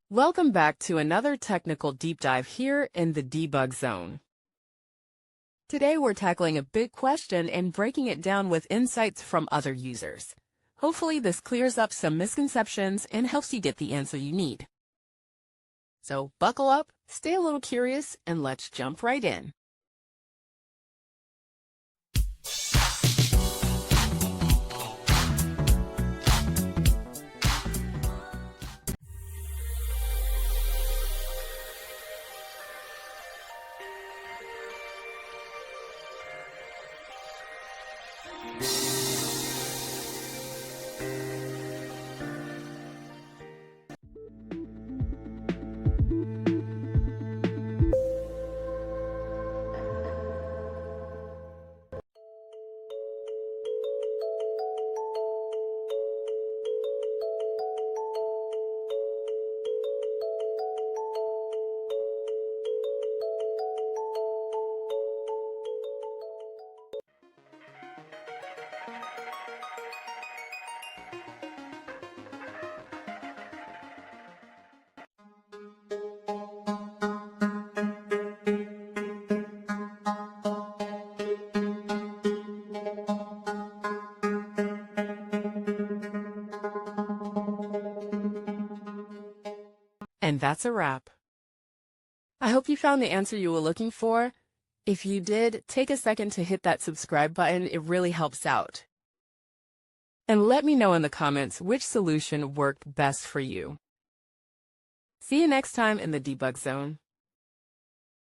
Welcome back to another technical deep dive here in the debug zone. Today we're tackling a big question and breaking it down with insights from other users. Hopefully this clears up some misconceptions and helps you get the answer you need. So buckle up, stay a little curious, and let's jump right in. And that's a wrap. I hope you found the answer you were looking for. If you did, take a second to hit that subscribe button. It really helps out. And let me know in the comments which solution worked best for you. See you next time in the debug zone.